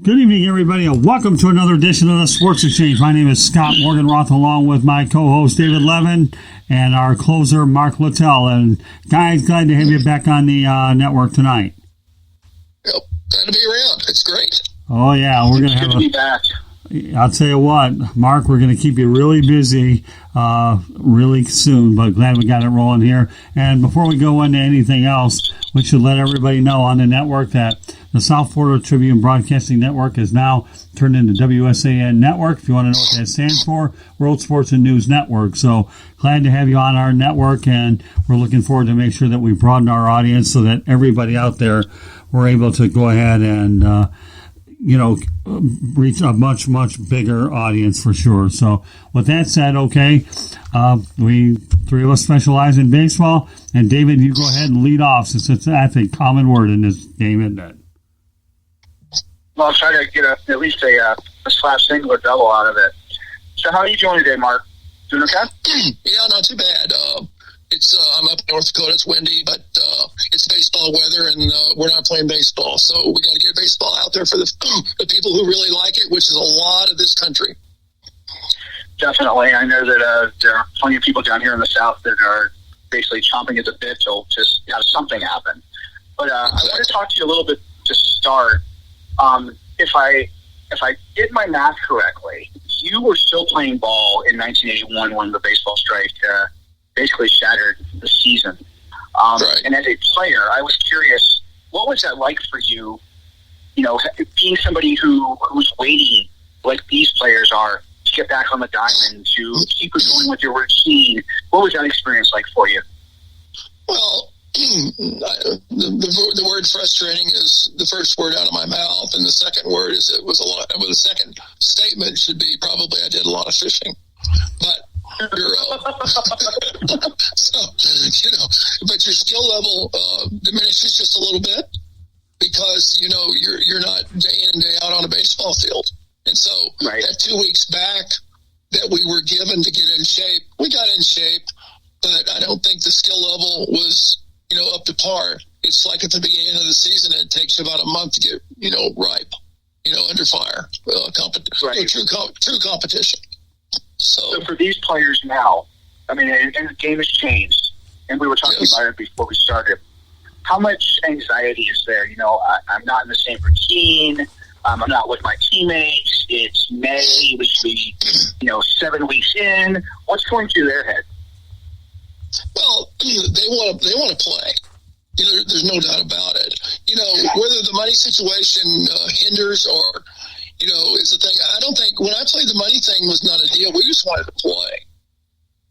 Good evening, everybody, and welcome to another edition of the Sports Exchange. My name is Scott Morganroth, along with my co-host David Levin and our closer Mark Littell. And guys, glad to have you back on the network tonight. Yep, glad to be around. It's great. Oh yeah, we're gonna have be back. I'll tell you what, Mark, we're going to keep you really busy really soon, but glad we got it rolling here. And before we go into anything else, we should let everybody know on the network that the South Florida Tribune Broadcasting Network is now turned into WSAN Network. If you want to know what that stands for, World Sports and News Network. So glad to have you on our network, and we're looking forward to make sure that we broaden our audience so that everybody out there, we're able to go ahead and reach a much, much bigger audience for sure. So with that said, okay, we three of us specialize in baseball, and David, you go ahead and lead off since that's a common word in this game, isn't it? Well, I'll try to get at least a slash single or double out of it. So how are you doing today, Mark? Doing okay? Yeah, not too bad. I'm up in North Dakota. It's windy, but it's baseball weather, and we're not playing baseball. So we got to get baseball out there for the people who really like it, which is a lot of this country. Definitely. I know that there are plenty of people down here in the South that are basically chomping at the bit to just have something happen. But I want to talk to you a little bit to start. If I did my math correctly, you were still playing ball in 1981 when the baseball strike basically shattered the season. Right. And as a player, I was curious, what was that like for you, being somebody who's waiting like these players are to get back on the diamond, to keep going with your routine? What was that experience like for you? Well, the word frustrating is the first word out of my mouth, and the second word is it was a lot. Well, the second statement should be probably I did a lot of fishing, but but your skill level diminishes just a little bit because you're not day in and day out on a baseball field, and so right. That 2 weeks back that we were given to get in shape, we got in shape, but I don't think the skill level was up to par. It's like at the beginning of the season, it takes about a month to get ripe, under fire, right. True competition. So for these players now, I mean, and the game has changed, and we were talking about it before we started. How much anxiety is there? I'm not in the same routine. I'm not with my teammates. It's May. We should be, 7 weeks in. What's going through their head? Well, they want to play. There's no doubt about it. Whether the money situation hinders or is the thing. I don't think when I played, the money thing was not a deal. We just wanted to play.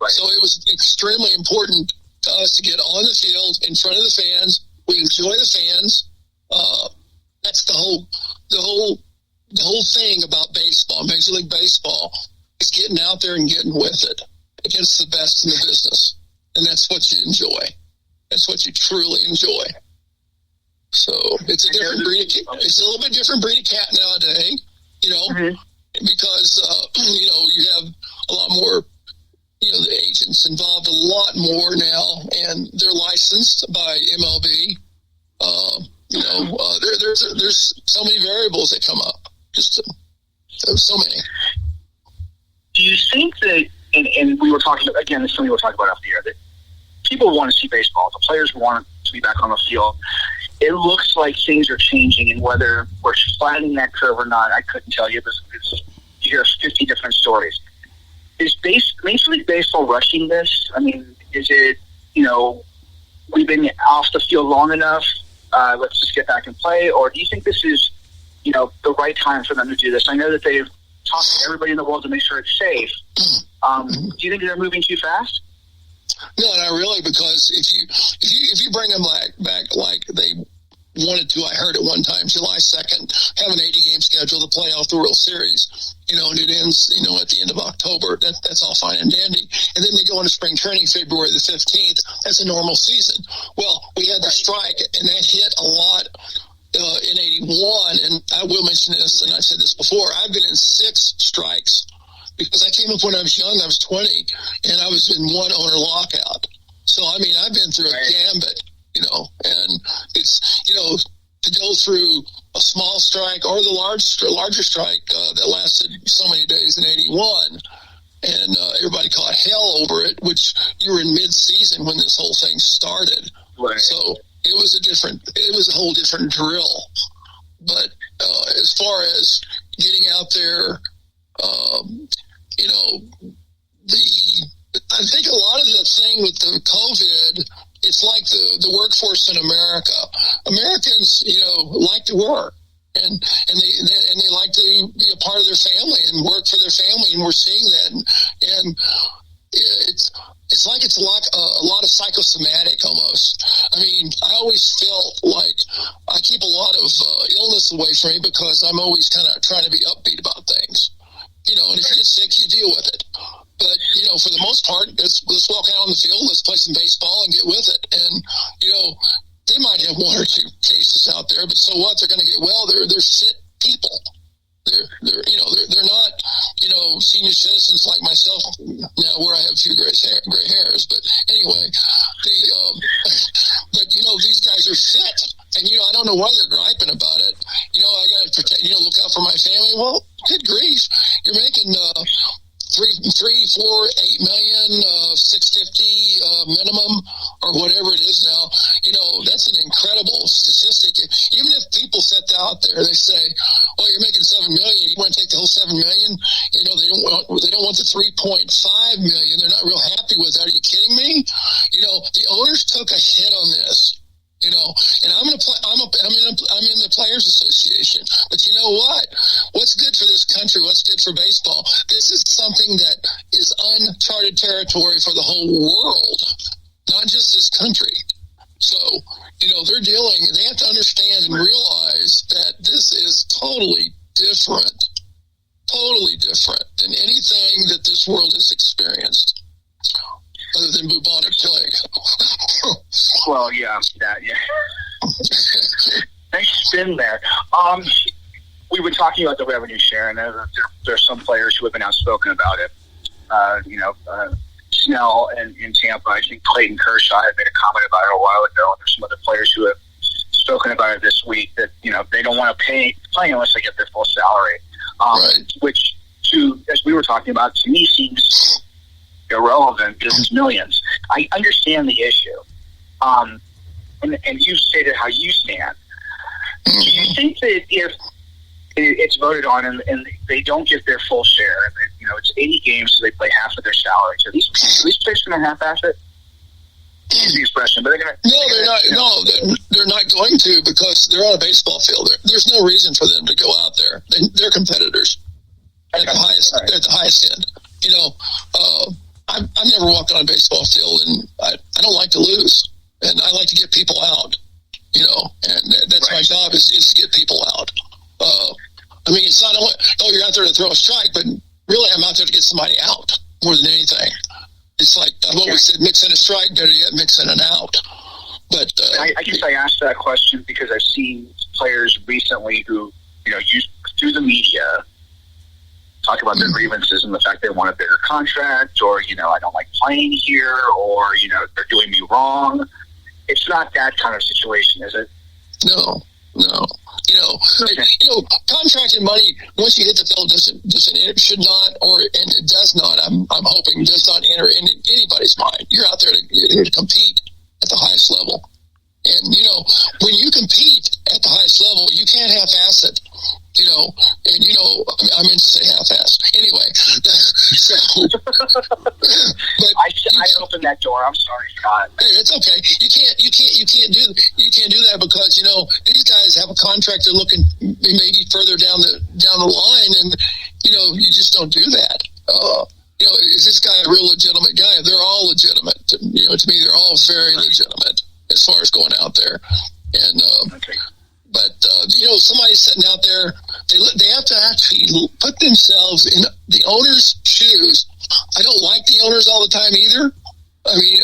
Right. So it was extremely important to us to get on the field in front of the fans. We enjoy the fans. That's the whole thing about baseball, Major League Baseball, is getting out there and getting with it against the best in the business. And that's what you enjoy. That's what you truly enjoy. So it's a different breed. It's a little bit different breed of cat nowadays. Because, you have a lot more, the agents involved a lot more now, and they're licensed by MLB. There's so many variables that come up. There's so many. Do you think that, and we were talking, again, this is something we were talking about off the air, that people want to see baseball. The players want to be back on the field. It looks like things are changing, and whether we're flattening that curve or not, I couldn't tell you. You hear 50 different stories. Is Major League Baseball rushing this? I mean, is it, we've been off the field long enough, let's just get back and play? Or do you think this is, the right time for them to do this? I know that they've talked to everybody in the world to make sure it's safe. Do you think they're moving too fast? No, not really, because if you bring them back like they wanted to, I heard at one time, July 2nd, have an 80-game schedule to play off the World Series, and it ends, at the end of October. That's all fine and dandy. And then they go into spring training February the 15th. That's a normal season. Well, we had the strike, and that hit a lot in 81, and I will mention this, and I've said this before, I've been in 6 strikes because I came up when I was young. I was 20, and I was in one owner lockout. So, I mean, I've been through a gambit, and it's, to go through a small strike or the larger strike that lasted so many days in '81. And everybody caught hell over it, which you were in mid-season when this whole thing started. Right. So it was a whole different drill. But as far as getting out there, I think a lot of the thing with the COVID, it's like the workforce in America. Americans, like to work. And they like to be a part of their family and work for their family, and we're seeing that. And it's like it's a lot of psychosomatic almost. I mean, I always felt like I keep a lot of illness away from me because I'm always kind of trying to be upbeat about things. And if you get sick, you deal with it. But, for the most part, let's walk out on the field, let's play some baseball and get with it. And, they might have one or two cases out there, but so what? They're going to get well. They're fit people. They're not, senior citizens like myself now, where I have a few gray hairs. But anyway, these guys are fit, and I don't know why they're griping about it. I got to protect. Look out for my family. Well, good grief, you're making $3, $4, $8 million, $650 minimum, or whatever it is now. That's an incredible statistic. Even if people set that out there, they say, "Oh, you're making $7 million. You want to take the whole $7 million?" They don't want the $3.5 million. They're not real happy with that. Are you kidding me? The owners took a hit on this. And I'm in the Players Association. But you know what? What's good for this country? What's good for baseball? This is something that is uncharted territory for the whole world, not just this country. So, they have to understand and realize that this is totally different than anything that this world has experienced, other than bubonic plague. Well, yeah. Nice spin there. We were talking about the revenue share, and there are some players who have been outspoken about it. Snell in Tampa, I think Clayton Kershaw had made a comment about it a while ago, and there's some other players who have spoken about it this week that, they don't want to play unless they get their full salary. Right. Which, as we were talking about, to me seems irrelevant because it's millions. I understand the issue. And you stated how you stand. Do you think that if it's voted on and they don't get their full share, it's 80 games, so they play half of their salary, so these players going to half-ass it? Excuse the expression, but they're going to... No, they're not. No, they're not going to, because they're on a baseball field. There's no reason for them to go out there. They're competitors at the highest end. I've never walked on a baseball field, and I don't like to lose, and I like to get people out. And that's right. My job is to get people out. It's not you're out there to throw a strike, but really I'm out there to get somebody out more than anything. It's like I've always said, mix in a strike, better yet, mix in an out. But I guess I asked that question because I've seen players recently who, use through the media, talk about their grievances and the fact they want a bigger contract, or, I don't like playing here, or, they're doing me wrong. It's not that kind of situation, is it? No. Contract and money, once you hit the field, should not, and it does not, I'm hoping, does not enter into anybody's mind. You're out there to compete at the highest level. And, when you compete at the highest level, you can't half-ass it. I meant to say half-ass. Anyway, so, but I opened that door. I'm sorry, Scott. Hey, it's okay. You can't do that because these guys have a contract. They're looking maybe further down the line, and you just don't do that. Is this guy a real legitimate guy? They're all legitimate. To me, they're all very legitimate as far as going out there, and. Okay. But, somebody sitting out there, they have to actually put themselves in the owner's shoes. I don't like the owners all the time either. I mean,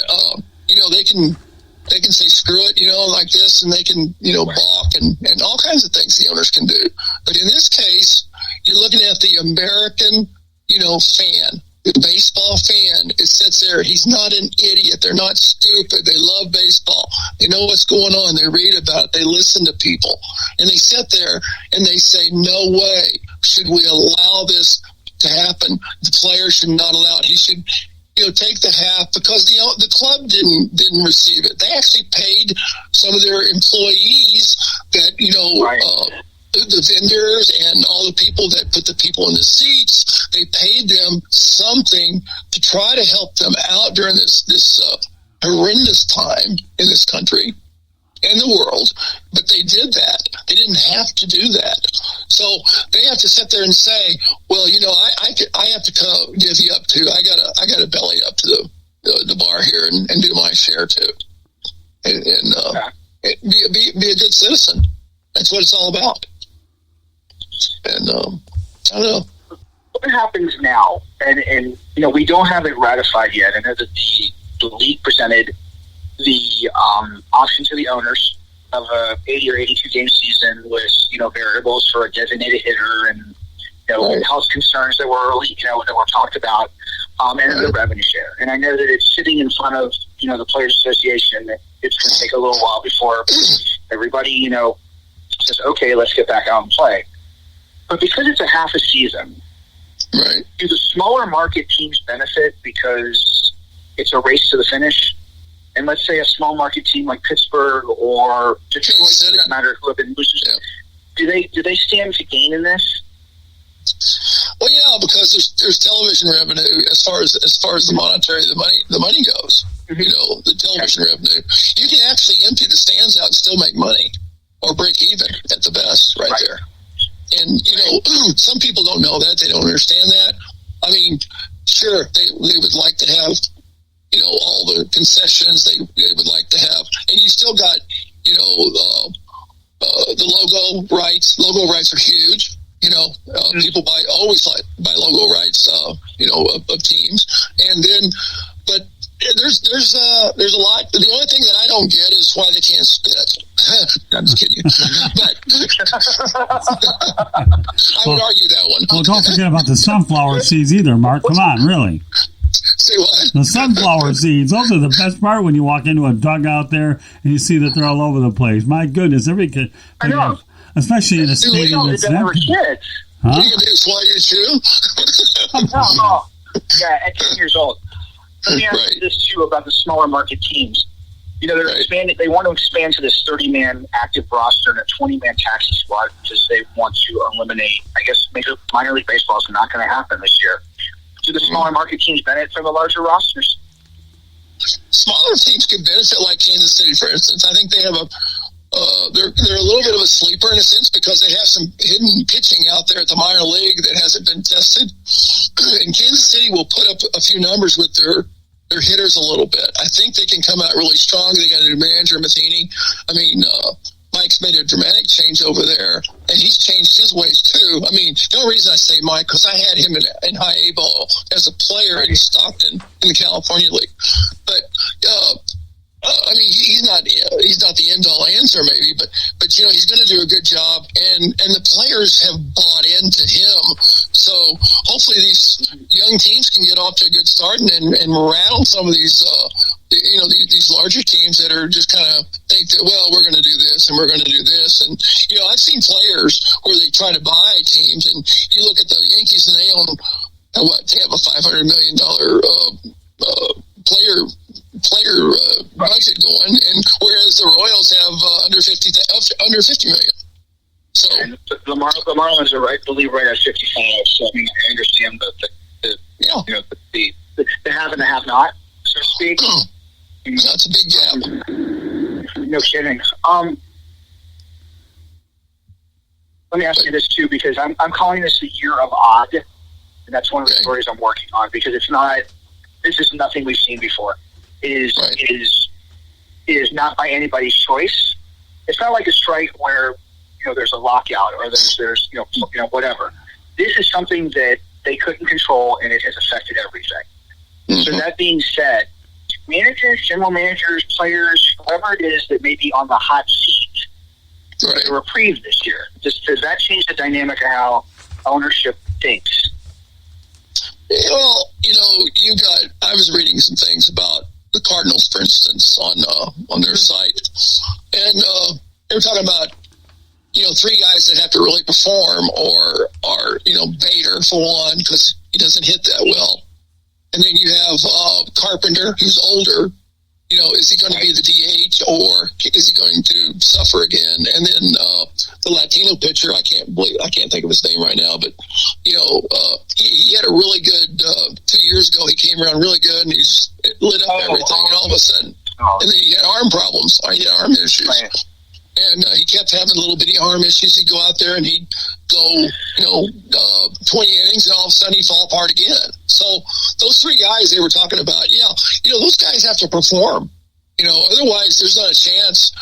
they can say screw it, like this, and they can, balk and all kinds of things the owners can do. But in this case, you're looking at the American, fan, The baseball fan sits there. He's not an idiot. They're not stupid. They love baseball. They know what's going on. They read about it. They listen to people. And they sit there and they say, no way should we allow this to happen. The player should not allow it. He should, take the half because the club didn't receive it. They actually paid some of their employees that, Right. The vendors and all the people that put the people in the seats, they paid them something to try to help them out during this horrendous time in this country and the world. But they did that. They didn't have to do that. So they have to sit there and say, well, I have to give you up too. I got to belly up to the bar here and do my share too, and be a good citizen. That's what it's all about. And I don't know. What happens now? And we don't have it ratified yet. I know that the league presented the option to the owners of a 80 or 82 game season with variables for a designated hitter and health concerns that were that were talked about, and the revenue share. And I know that it's sitting in front of the Players Association. It's going to take a little while before everybody says, okay, let's get back out and play. But because it's a half a season, right? Do the smaller market teams benefit because it's a race to the finish? And let's say a small market team like Pittsburgh or Detroit, for that matter, who have been losers, do they stand to gain in this? Well, yeah, because there's television revenue as far as the monetary the money goes. Mm-hmm. The television revenue. You can actually empty the stands out and still make money or break even at the best, right there. And, some people don't know that. They don't understand that. I mean, sure, they would like to have, all the concessions they would like to have. And you still got, the logo rights. Logo rights are huge. People always buy logo rights, of teams. And then, but there's a lot. The only thing that I don't get is why they can't spit. I'm just kidding you. But I would argue that one. Well, don't forget about the sunflower seeds either, Mark. Come on, really. Say what? The sunflower seeds. Those are the best part when you walk into a dugout there and you see that they're all over the place. My goodness, every kid. I know. Especially in a stadium that's empty. Kids. Huh? You can do swallow your shoe? No. Yeah, at 10 years old. Let me ask you this, too, about the smaller market teams. They're expanding. They want to expand to this 30-man active roster and a 20-man taxi squad because they want to eliminate, I guess, minor league baseball is not going to happen this year. Do the smaller market teams benefit from the larger rosters? Smaller teams could benefit, like Kansas City, for instance. I think they have they're a little bit of a sleeper in a sense because they have some hidden pitching out there at the minor league that hasn't been tested. And Kansas City will put up a few numbers with their hitters a little bit. I think they can come out really strong. They got a new manager, Matheny. I mean, Mike's made a dramatic change over there, and he's changed his ways too. I mean, the only reason I say Mike because I had him in high A ball as a player in Stockton in the California League. But I mean, he's not the end all answer maybe, but he's going to do a good job, and the players have bought into him. So hopefully these young teams can get off to a good start and rattle some of these these larger teams that are just kind of think that, well, we're going to do this and we're going to do this. And I've seen players where they try to buy teams, and you look at the Yankees and they own they have a $500 million player budget going, and whereas the Royals have under 50 million. So and the Marlins are right at 55. So I mean, I understand the have and the have not, so to speak. That's a big gap. No kidding. Let me ask you this too, because I'm calling this the year of odd, and that's one of the stories I'm working on because it's not. This is nothing we've seen before. It is not by anybody's choice. It's not like a strike where there's a lockout or there's whatever. This is something that they couldn't control, and it has affected everything. Mm-hmm. So that being said, managers, general managers, players, whoever it is that may be on the hot seat, a reprieve this year. Does that change the dynamic of how ownership thinks? Well, I was reading some things about the Cardinals, for instance, on their site, and they were talking about three guys that have to really perform, or are Bader for one, because he doesn't hit that well, and then you have Carpenter, who's older. Is he going to be the DH, or is he going to suffer again? And then the Latino pitcher, I can't think of his name right now, but he had a really good 2 years ago. He came around really good, and he's lit up everything. And all of a sudden, and then he had arm problems. He had arm issues, and he kept having little bitty arm issues. He'd go out there and he'd go 20 innings, and all of a sudden he'd fall apart again. So those three guys they were talking about, those guys have to perform. Otherwise there's not a chance,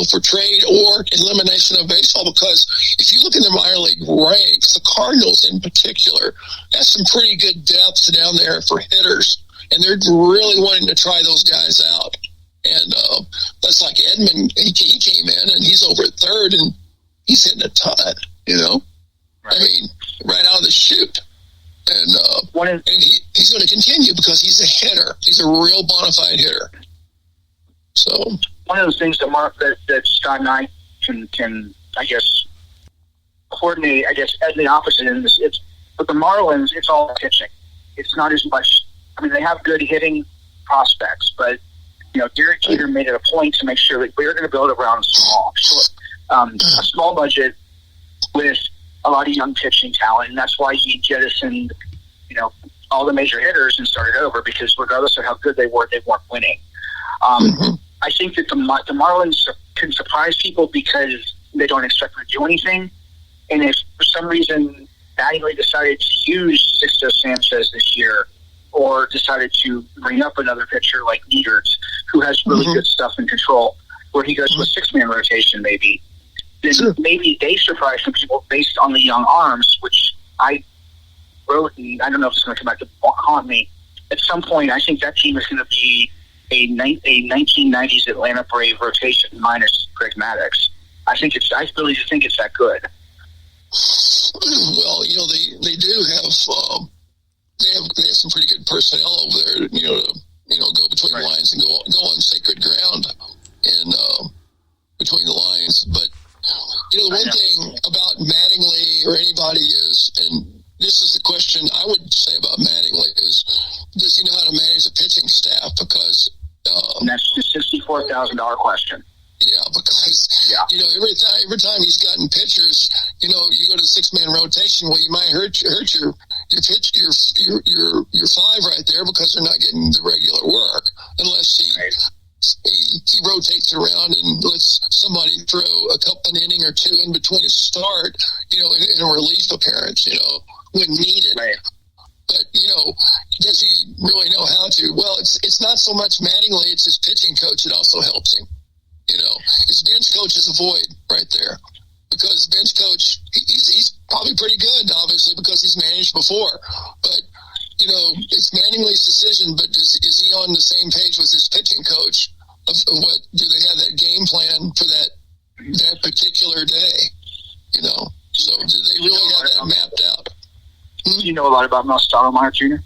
for trade or elimination of baseball, because if you look in the minor league ranks, the Cardinals in particular have some pretty good depth down there for hitters, and they're really wanting to try those guys out. And that's like Edmund, he came in and he's over at third and he's hitting a ton, I mean, right out of the chute. And he's going to continue because he's a hitter. He's a real bona fide hitter. So one of those things that Scott and I can I guess coordinate. I guess as the opposite end, it's with the Marlins. It's all pitching. It's not as much. I mean, they have good hitting prospects, but Derek Jeter made it a point to make sure that we're going to build around a small budget with a lot of young pitching talent, and that's why he jettisoned, all the major hitters and started over, because regardless of how good they weren't winning. I think that the Marlins can surprise people because they don't expect them to do anything, and if for some reason Mattingly decided to use Sixto Sanchez this year, or decided to bring up another pitcher like Niedertz, who has really good stuff in control, where he goes to a six-man rotation maybe, then maybe they surprise some people based on the young arms, which I wrote, and I don't know if it's going to come back to haunt me. At some point, I think that team is going to be a 1990s Atlanta Brave rotation minus Greg Maddux. I really think it's that good. Well, they do have they have some pretty good personnel over there, to go between the lines and go on sacred ground and between the lines. But the one thing about Mattingly or anybody is, and this is the question I would say about Mattingly, is does he know how to manage a pitching staff? Because and that's the $64,000 question. Yeah, because every time he's gotten pitchers, you go to the 6-man rotation. Well, you might hurt your five right there because they're not getting the regular work unless he rotates around and lets somebody throw an inning or two in between a start, in a relief appearance, when needed. Right. But, does he really know how to? Well, it's not so much Mattingly, it's his pitching coach that also helps him. His bench coach is a void right there, because bench coach, he's probably pretty good, obviously, because he's managed before. But, it's Mattingly's decision, but is he on the same page with his pitching coach of what, do they have that game plan for that particular day? So do they really have that mapped out? Do you know a lot about Mel Stottlemyre Jr.?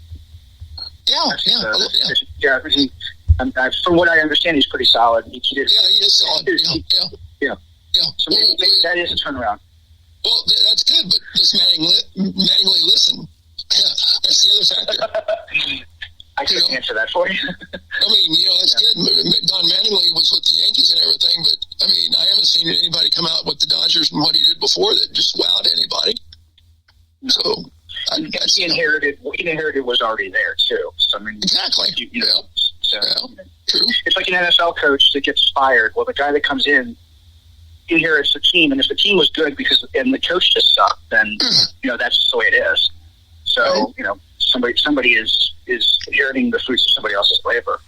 Yeah. From what I understand, he's pretty solid. He did, he is solid. Yeah. So that is a turnaround. Well, that's good, but does Mattingly listen? Yeah, that's the other factor. I couldn't answer that for you. I mean, that's good. Don Mattingly was with the Yankees and everything, but, I mean, I haven't seen anybody come out with the Dodgers and what he did before that just wowed anybody. So he inherited was already there, too. So, I mean, exactly. True. It's like an NFL coach that gets fired. Well, the guy that comes in inherits the team, and if the team was good and the coach just sucked, then that's the way it is. So somebody is inheriting the fruits of somebody else's labor.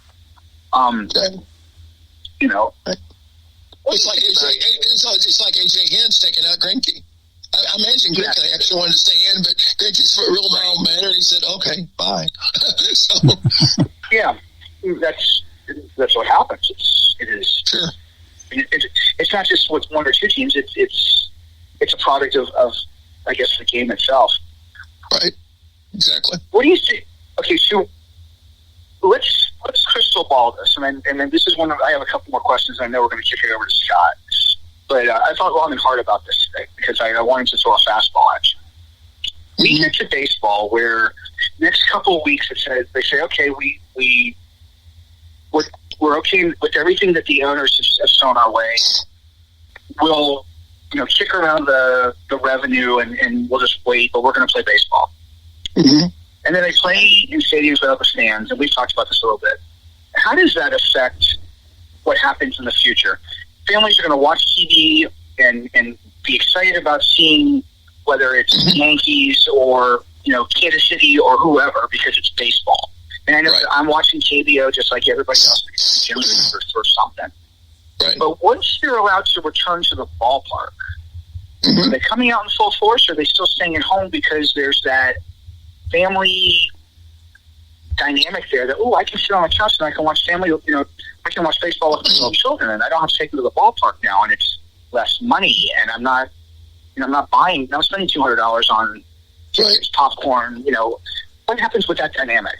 It's like AJ Hinch taking out Greinke. I imagine Greinke actually wanted to stay in, but Greinke's a real mild manner, and he said, "Okay, bye." So. Yeah, that's what happens. It is. Sure. It's not just with one or two teams. It's a product of I guess the game itself. Right. Exactly. What do you see? Okay, so let's crystal ball this, and then this is one of I have a couple more questions. I know we're going to kick it over to Scott, but I thought long and hard about this today because I wanted to throw a fastball at you. We get to baseball where next couple of weeks they say, okay, we're okay with everything that the owners have thrown our way. We'll kick around the revenue and we'll just wait, but we're going to play baseball. Mm-hmm. And then they play in stadiums without the stands, and we've talked about this a little bit. How does that affect what happens in the future? Families are going to watch TV and be excited about seeing whether it's the Yankees or Kansas City or whoever because it's baseball. And I know that I'm watching KBO just like everybody else because or something. Right. But once they're allowed to return to the ballpark, are they coming out in full force, or are they still staying at home because there's that family dynamic there that, I can sit on the couch and I can watch I can watch baseball with my little children, and I don't have to take them to the ballpark now, and it's less money, and I'm not spending $200 on popcorn. What happens with that dynamic?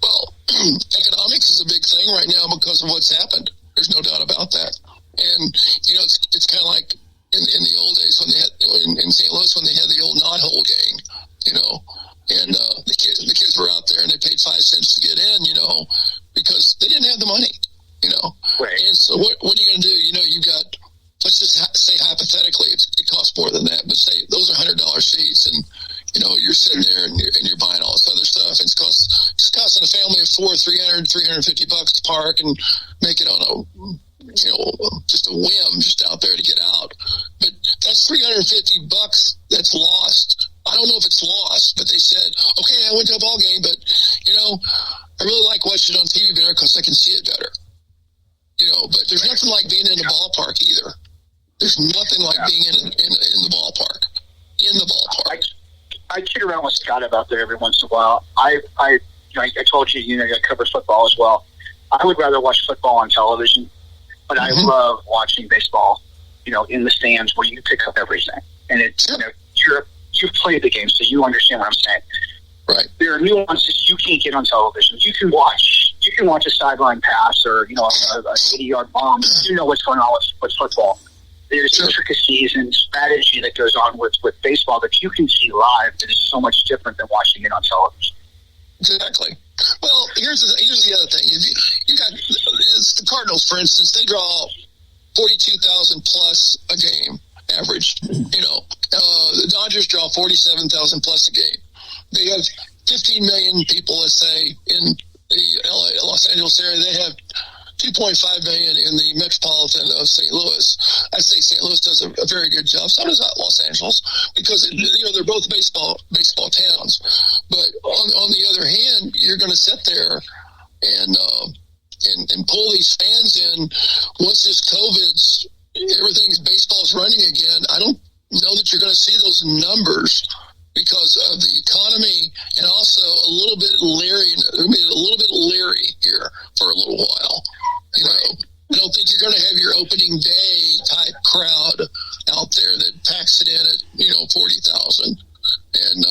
Well, economics is a big thing right now because of what's happened. There's no doubt about that. And, it's kind of like in the old days when they had, in St. Louis, when they had the old knot-hole gang, and the kids were out there and they paid 5 cents to get in, because they didn't have the money, Right. And so what are you going to do? You've got, let's just say hypothetically, it costs more than that, but say those are $100 seats, and you're sitting there and you're buying all this other stuff. It's costing a family of four $350 to park and make it on a just a whim just out there to get out. But that's $350 that's lost. I don't know if it's lost, but they said, okay, I went to a ball game, but I really like watching it on TV better because I can see it better. But there's nothing like being in the ballpark either. There's nothing like being in the ballpark. In the ballpark. I kid around with Scott about that every once in a while. I told you, I cover football as well. I would rather watch football on television, but I love watching baseball, in the stands where you pick up everything. And it's, you've played the game, so you understand what I'm saying. Right. There are nuances you can't get on television. You can watch a sideline pass or, a 80-yard bomb. You know what's going on with football. There's intricacies and strategy that goes on with baseball that you can see live that is so much different than watching it on television. Exactly. Well, here's the other thing. You got the Cardinals, for instance. They draw 42,000 plus a game average. The Dodgers draw 47,000 plus a game. They have 15 million people, let's say, in the Los Angeles area. They have 2.5 million in the metropolitan of St. Louis. I say St. Louis does a very good job. So does Los Angeles because they're both baseball towns. But on the other hand, you're going to sit there and pull these fans in once this baseball's running again. I don't know that you're going to see those numbers because of the economy and also a little bit leery here for a little while. I don't think you're going to have your opening day type crowd out there that packs it in at 40,000. And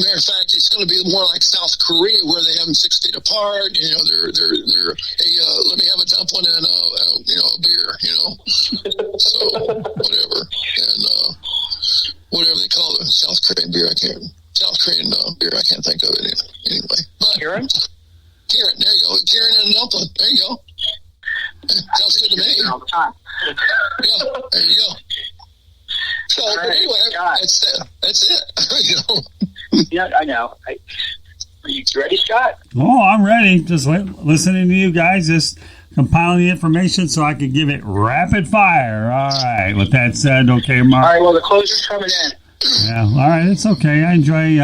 matter of fact, it's going to be more like South Korea where they have them 6 feet apart. They're let me have a dumpling and a beer. So whatever, and whatever they call the South Korean beer, South Korean beer. I can't think of it anyway. But Karen, there you go. Karen and a dumpling. There you go. Sounds good to me. All the time. Yeah, there you go. So right, anyway, that's it. Yeah, I know. Are you ready, Scott? Oh, I'm ready. Just listening to you guys, just compiling the information so I can give it rapid fire. All right. With that said, okay, Mark. All right. Well, the closer's coming in. Yeah. All right. It's okay. I enjoy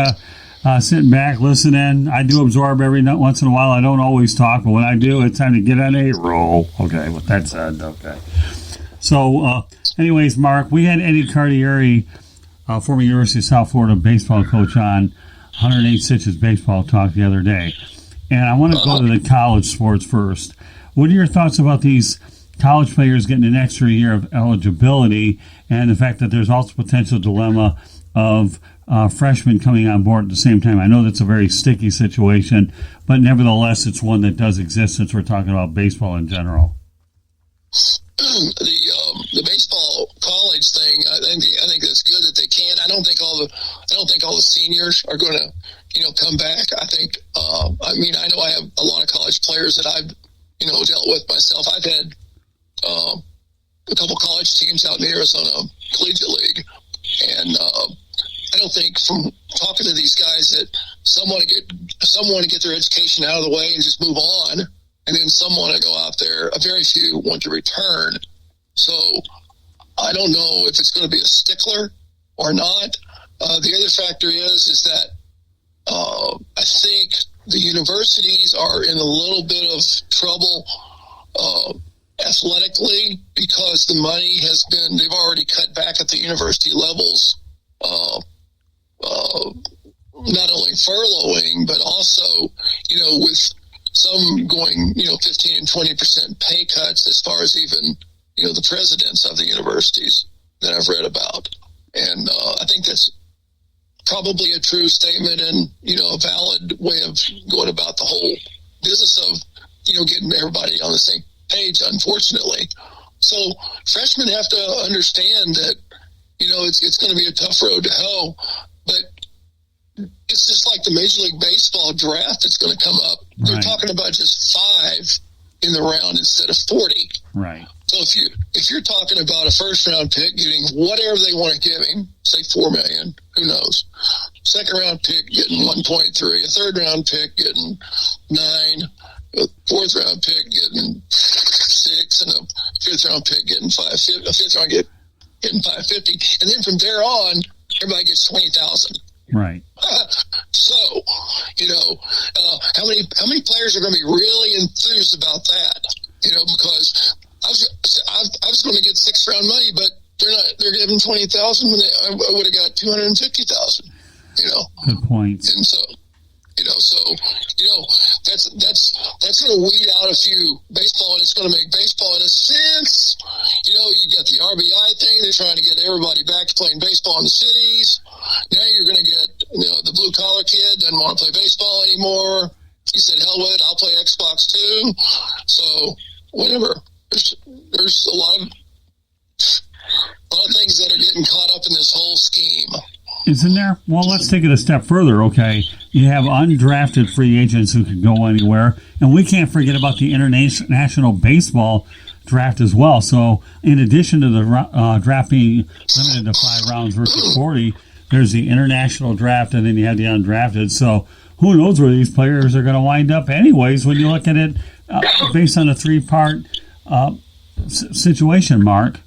sitting back, listening. I do absorb every once in a while. I don't always talk, but when I do, it's time to get on a roll. Okay. With that said, okay. So, anyways, Mark, we had Eddie Cardieri, former University of South Florida baseball coach, on 108 Stitches Baseball Talk the other day. And I want to go to the college sports first. What are your thoughts about these college players getting an extra year of eligibility and the fact that there's also potential dilemma of freshmen coming on board at the same time? I know that's a very sticky situation, but nevertheless, it's one that does exist since we're talking about baseball in general. The baseball college thing, I think that's good that they can. I don't think all the seniors are going to, come back. I think, I know I have a lot of college players that I've, dealt with myself. I've had a couple college teams out in the Arizona Collegiate League, and I don't think from talking to these guys that some want to get their education out of the way and just move on, and then some want to go out there. A very few want to return. So I don't know if it's going to be a stickler or not. The other factor is that I think the universities are in a little bit of trouble athletically because the money they've already cut back at the university levels, not only furloughing, but also, with some going, 15 and 20% pay cuts as far as even, the presidents of the universities that I've read about. And I think that's probably a true statement and, a valid way of going about the whole business of, getting everybody on the same page, unfortunately. So freshmen have to understand that, it's going to be a tough road to hoe, but it's just like the Major League Baseball draft that's going to come up. Right. They're talking about just 5 in the round instead of 40. Right. So if you're talking about a first round pick getting whatever they want to give him, say $4 million, who knows? Second round pick getting 1.3, a third round pick getting 9, a fourth round pick getting 6, and a fifth round pick getting 5, a fifth round getting 550, and then from there on, everybody gets 20,000. Right. So, how many players are going to be really enthused about that? Because I was going to get 6th round money, but they're giving 20,000 when I would have got 250,000. Good point. And so, that's going to weed out a few baseball, and it's going to make baseball in a sense. You got the RBI thing. They're trying to get everybody back to playing baseball in the cities. Now you're going to get, the blue collar kid doesn't want to play baseball anymore. He said, hell with it, I'll play Xbox too. So whatever. There's a lot of things that are getting caught up in this whole scheme. Isn't there? Well, let's take it a step further, okay? You have undrafted free agents who can go anywhere, and we can't forget about the international baseball draft as well. So in addition to the draft being limited to 5 rounds versus 40, there's the international draft, and then you have the undrafted. So who knows where these players are going to wind up anyways when you look at it based on a 3-part situation, Mark.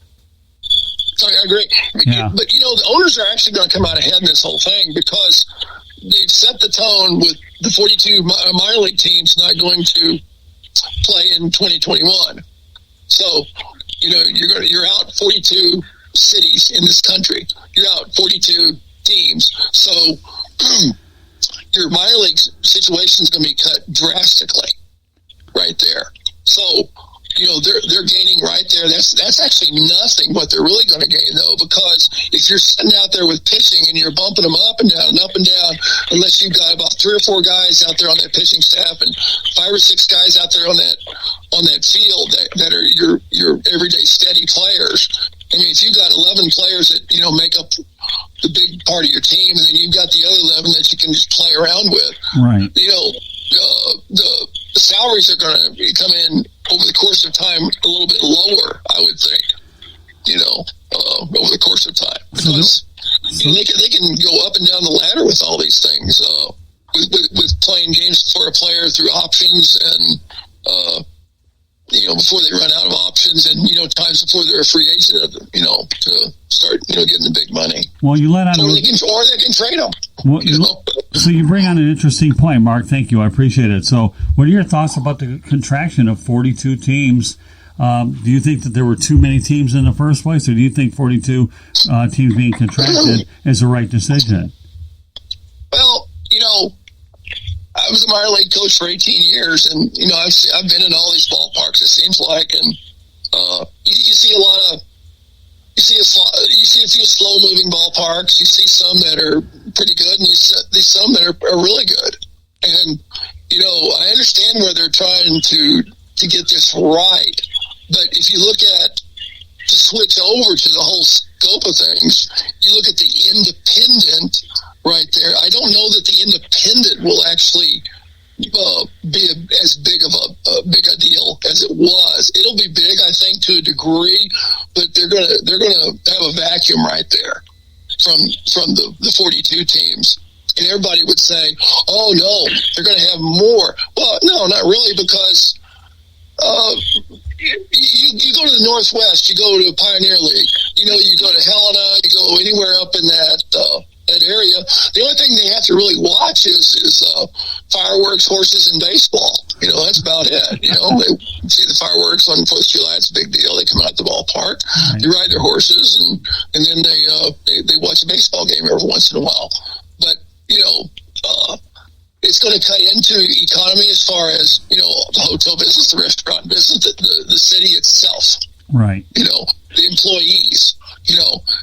I agree. Yeah. But, the owners are actually going to come out ahead in this whole thing because they've set the tone with the 42 minor league teams not going to play in 2021. So, you're out 42 cities in this country. You're out 42 teams. So your minor league situation is going to be cut drastically right there. So, they're gaining right there. That's actually nothing what they're really going to gain, though, because if you're sitting out there with pitching and you're bumping them up and down, unless you've got about 3 or 4 guys out there on that pitching staff and 5 or 6 guys out there on that field that are your everyday steady players. I mean, if you've got 11 players that, make up the big part of your team, and then you've got the other 11 that you can just play around with, right? The salaries are going to come in over the course of time a little bit lower, I would think, over the course of time. Because they can go up and down the ladder with all these things, with playing games for a player through options and, before they run out of options and, times before they're a free agent, to start, getting the big money. Well, you let out or they can trade them. Well, so you bring on an interesting point, Mark. Thank you. I appreciate it. So what are your thoughts about the contraction of 42 teams? Do you think that there were too many teams in the first place, or do you think 42 teams being contracted is the right decision? Well, I was a minor league coach for 18 years, and, I've been in all these ballparks, it seems like, and you see a lot you see a few slow-moving ballparks. You see some that are pretty good, and you see some that are really good. And I understand where they're trying to get this right, but if you look at to switch over to the whole scope of things, you look at the independent right there. I don't know that the independent will actually be as big of a deal as it was. It'll be big, I think, to a degree, but they're gonna have a vacuum right there from the 42 teams. And everybody would say, "Oh no, they're going to have more." Well, no, not really, because you go to the Northwest, you go to Pioneer League, you go to Helena, you go anywhere up in that area. The only thing they have to really watch is fireworks, horses, and baseball. That's about it. They see the fireworks on 4th of July. It's a big deal. They come out the ballpark, they ride their horses, and then they watch a baseball game every once in a while. But it's going to cut into economy as far as the hotel business, the restaurant business, the city itself. Right. The employees.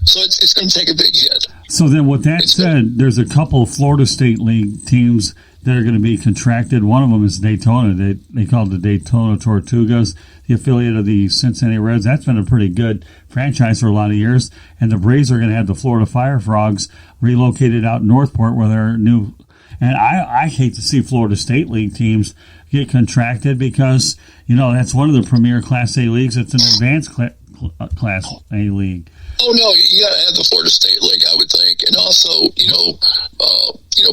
So it's going to take a big hit. So then, with that said, there's a couple of Florida State League teams that are going to be contracted. One of them is Daytona. They call it the Daytona Tortugas, the affiliate of the Cincinnati Reds. That's been a pretty good franchise for a lot of years. And the Braves are going to have the Florida Fire Frogs relocated out in Northport, where they're new. And I hate to see Florida State League teams get contracted, because that's one of the premier Class A leagues. It's an advanced Class A league. Oh no, you got to have the Florida State League, I would think, and also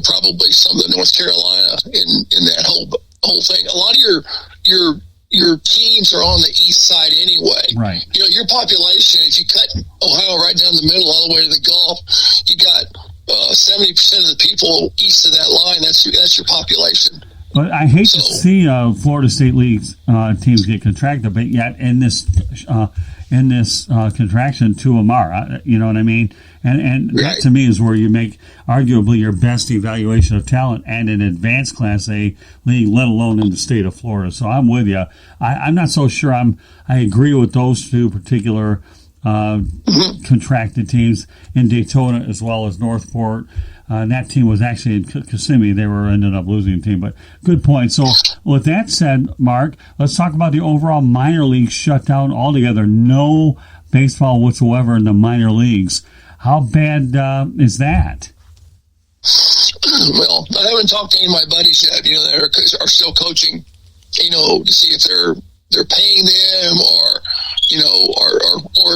probably some of the North Carolina in that whole thing. A lot of your teams are on the east side anyway. Right. Your population, if you cut Ohio right down the middle all the way to the Gulf, you got 70% of the people east of that line. That's your population. But I hate to see Florida State League teams get contracted, but yet in this contraction, two of them are. You know what I mean? And that to me is where you make arguably your best evaluation of talent and an advanced Class A league, let alone in the state of Florida. So I'm with you. I'm not so sure I agree with those two particular contracted teams in Daytona as well as Northport. And that team was actually in Kissimmee. They ended up losing the team, but good point. So with that said, Mark, let's talk about the overall minor league shutdown altogether. No baseball whatsoever in the minor leagues. How bad is that? Well, I haven't talked to any of my buddies yet, that are still coaching, to see if they're paying them or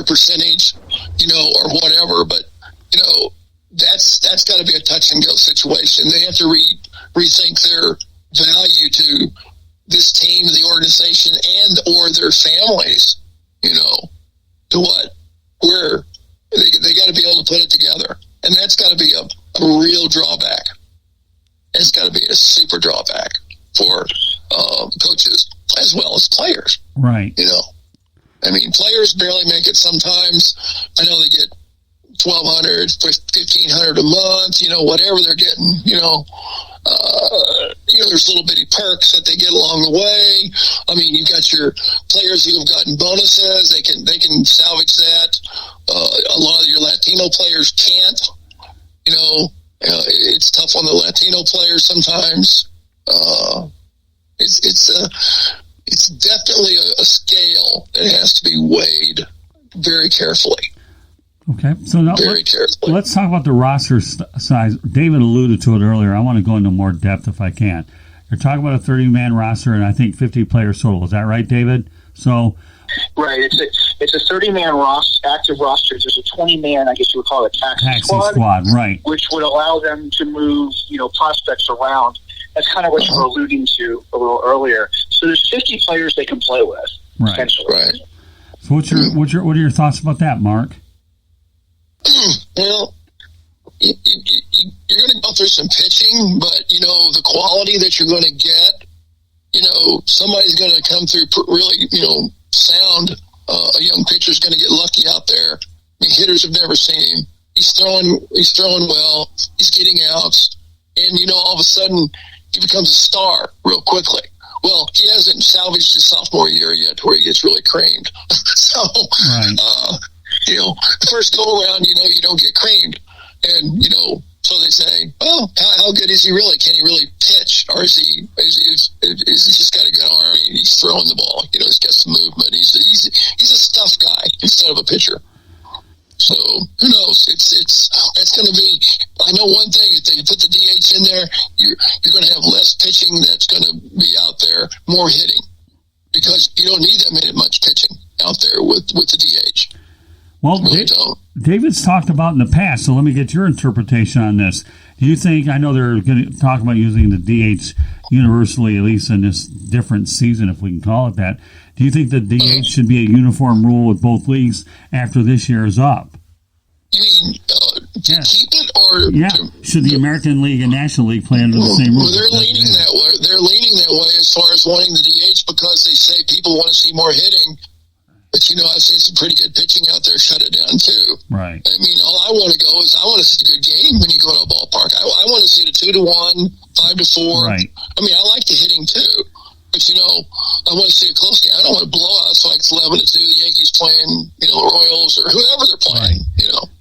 a percentage, or whatever. But, that's got to be a touch and go situation. They have to rethink their value to this team, the organization, and or their families. To where they got to be able to put it together, and that's got to be a real drawback. It's got to be a super drawback for coaches as well as players. Right. Players barely make it sometimes. I know they get $1,200, $1,500 a month, whatever they're getting, there's little bitty perks that they get along the way. You got your players who have gotten bonuses. They can salvage that. A lot of your Latino players can't, it's tough on the Latino players sometimes. It's definitely a scale that has to be weighed very carefully. Okay, so now let's talk about the roster size. David alluded to it earlier. I want to go into more depth if I can. You're talking about a 30-man roster and I think 50 players total. Is that right, David? So, right. It's a 30-man active roster. There's a 20-man, I guess you would call it, taxi squad, right? Which would allow them to move, prospects around. That's kind of what you were alluding to a little earlier. So there's 50 players they can play with, essentially. Right. So what are your thoughts about that, Mark? Well, you're going to go through some pitching, but the quality that you're going to get, somebody's going to come through really, sound. A young pitcher's going to get lucky out there. Hitters have never seen him. He's throwing well. He's getting outs, and all of a sudden he becomes a star real quickly. Well, he hasn't salvaged his sophomore year yet, to where he gets really creamed. So. Right. The first go around, you don't get creamed. And, so they say, well, how good is he really? Can he really pitch? Or is he just got a good arm? He's throwing the ball. He's got some movement. He's a stuff guy instead of a pitcher. So who knows? That's going to be. I know one thing: if they put the DH in there, you're going to have less pitching that's going to be out there, more hitting, because you don't need that much pitching out there with the DH. Well, David's talked about in the past, so let me get your interpretation on this. Do you think, I know they're going to talk about using the DH universally, at least in this different season, if we can call it that. Do you think the DH should be a uniform rule with both leagues after this year is up? You mean to keep it, or should the American League and National League play under the same rules? Well, they're leaning that way. They're leaning that way as far as wanting the DH, because they say people want to see more hitting. But, I've seen some pretty good pitching out there shut it down, too. Right. I mean, all I want to go is I want to see a good game when you go to a ballpark. I want to see the 2-1, 5-4. Right. I mean, I like the hitting, too. But, I want to see a close game. I don't want to blow out. So like it's 11-2, the Yankees playing, Royals or whoever they're playing,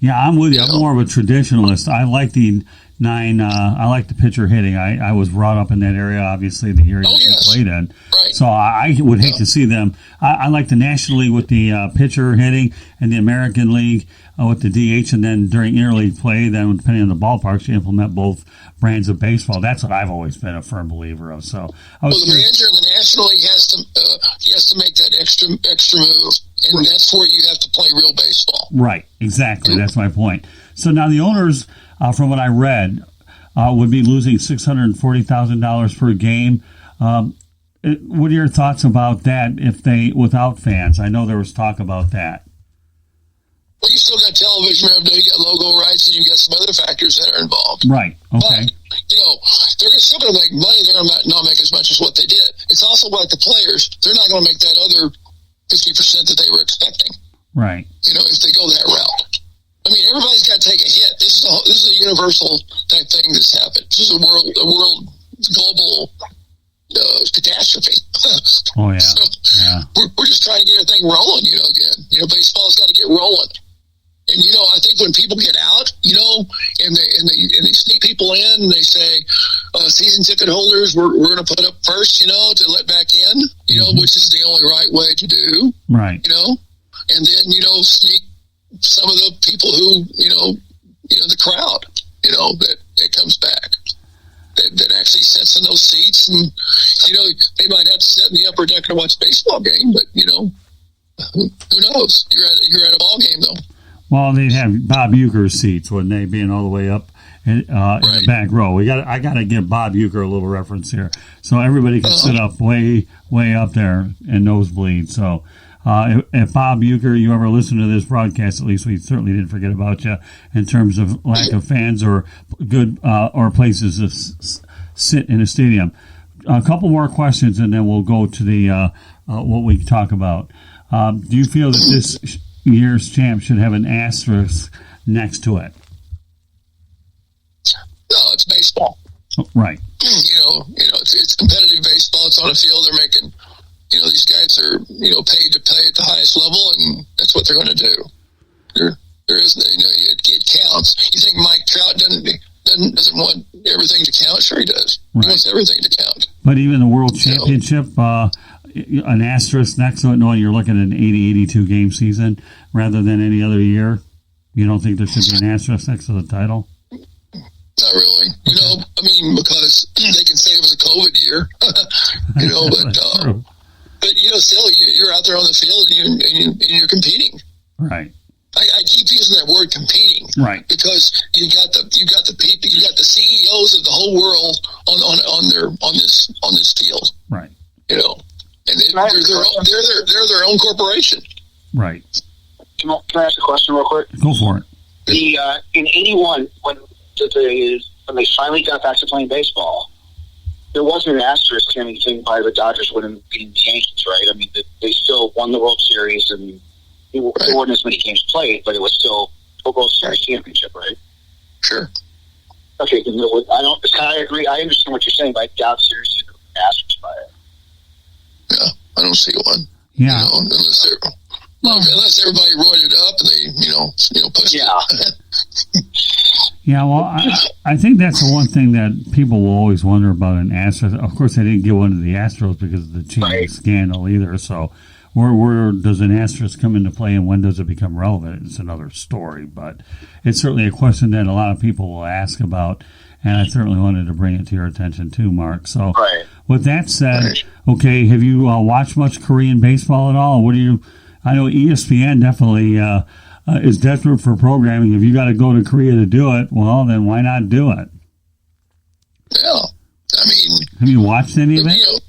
Yeah, I'm with you. I'm more of a traditionalist. I like the I like the pitcher hitting. I was brought up in that area, obviously, the area he played in. Right. So I would hate to see them. I like the National League with the pitcher hitting and the American League with the DH, and then during interleague play, then depending on the ballparks, you implement both brands of baseball. That's what I've always been a firm believer of. So, the manager in the National League has to make that extra move, and that's where you have to play real baseball. Right, exactly. That's my point. So now the owners, from what I read, would be losing $640,000 per game. What are your thoughts about that without fans? I know there was talk about that. Well, you still got television revenue, you got logo rights, and you got some other factors that are involved. Right, okay. But, they're still going to make money. They're going to not make as much as what they did. It's also like the players. They're not going to make that other 50% that they were expecting. Right. If they go that route. I mean, everybody's got to take a hit. This is a universal type thing that's happened. This is a world global catastrophe. Oh yeah. So we're just trying to get everything rolling, again. Baseball's got to get rolling. And I think when people get out, and they sneak people in, and they say, season ticket holders, we're going to put up first, to let back in, which is the only right way to do. Right. And then sneak some of the people who, the crowd, that comes back, that actually sits in those seats, and they might have to sit in the upper deck and watch a baseball game, but who knows? You're at a ball game though. Well, they'd have Bob Uecker's seats, wouldn't they, being all the way up in the back row? I got to give Bob Uecker a little reference here, so everybody can sit up way up there and nosebleed. So. If Bob Uecker, you ever listen to this broadcast, at least we certainly didn't forget about you in terms of lack of fans or good or places to sit in a stadium. A couple more questions, and then we'll go to the what we talk about. Do you feel that this year's champ should have an asterisk next to it? No, it's baseball. Right. It's competitive baseball. It's on a field. They're making. These guys are, paid to play at the highest level, and that's what they're going to do. There isn't, it counts. You think Mike Trout doesn't want everything to count? Sure he does. Right. He wants everything to count. But even the World Championship, an asterisk next to it, knowing you're looking at an 80-82 game season rather than any other year, you don't think there should be an asterisk next to the title? Not really. Because they can say it was a COVID year, but... But, still, you're out there on the field and you're competing. Right. I keep using that word competing. Right. Because you got the people, you got the CEOs of the whole world on this field. Right. And they're their own corporation. Right. Can I ask a question real quick? Go for it. In '81, when they finally got back to playing baseball, there wasn't an asterisk to anything by the Dodgers winning beating the Yankees, right? I mean, they still won the World Series, and there weren't as many games played, but it was still a World Series championship, right? Sure. Okay, I agree. I understand what you're saying, but I doubt seriously an asterisk by it. Yeah, I don't see one. Yeah. Unless they're Unless everybody roided up and they, pushed it. Yeah, well, I think that's the one thing that people will always wonder about an Astros. Of course, they didn't get one to the Astros because of the cheating scandal either. So, where does an Astros come into play, and when does it become relevant? It's another story, but it's certainly a question that a lot of people will ask about, and I certainly wanted to bring it to your attention too, Mark. So, with that said, okay, have you watched much Korean baseball at all? I know ESPN definitely is desperate for programming. If you got to go to Korea to do it, well, then why not do it? Yeah, I mean, have you watched any of it?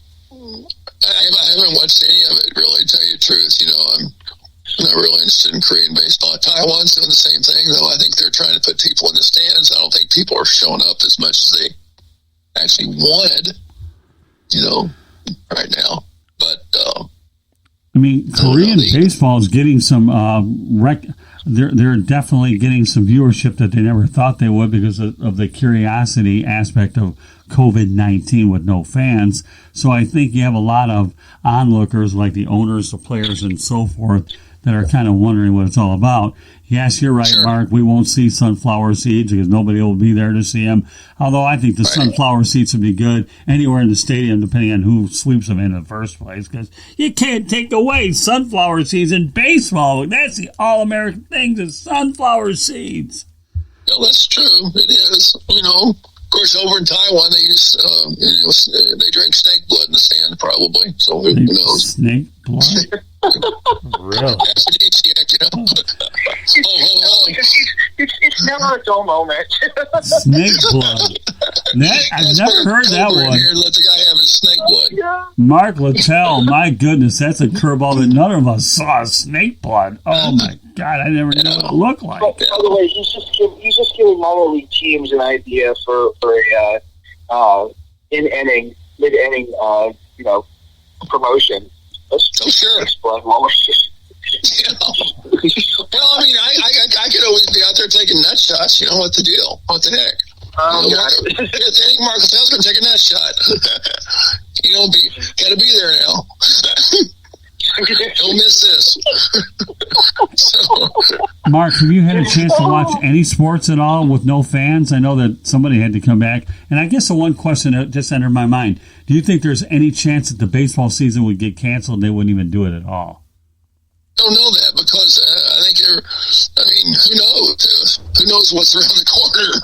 I haven't watched any of it, really, to tell you the truth. I'm not really interested in Korean baseball. Taiwan's doing the same thing, though. I think they're trying to put people in the stands. I don't think people are showing up as much as they actually wanted, right now. But I mean, Korean baseball is getting some they're definitely getting some viewership that they never thought they would because of the curiosity aspect of COVID-19 with no fans. So I think you have a lot of onlookers like the owners, the players, and so forth that are kind of wondering what it's all about. Yes, you're right, Mark. We won't see sunflower seeds because nobody will be there to see them. Although I think the sunflower seeds would be good anywhere in the stadium, depending on who sweeps them in the first place. Because you can't take away sunflower seeds in baseball. That's the all-American thing, the sunflower seeds. Well, that's true. It is. Of course, over in Taiwan, they use they drink snake blood in the sand, probably. So who knows? Snake blood. Really? It's never a dull moment. Snake blood. I've never heard that one. Here, let the guy have his snake blood. Yeah. Mark Littell, my goodness, that's a curveball that none of us saw. Snake blood. Oh my God, I never knew what it looked like. By the way, he's just giving minor league teams an idea for a mid-inning promotion. Sure. Blood while we're Well, I mean, I could always be out there taking nut shots. What the deal? What the heck? I think Mark Littell's going to take a nut shot. Got to be there now. Don't miss this. Mark, have you had a chance to watch any sports at all with no fans? I know that somebody had to come back. And I guess the one question that just entered my mind, do you think there's any chance that the baseball season would get canceled and they wouldn't even do it at all? I don't know that because I think who knows? Who knows what's around the corner?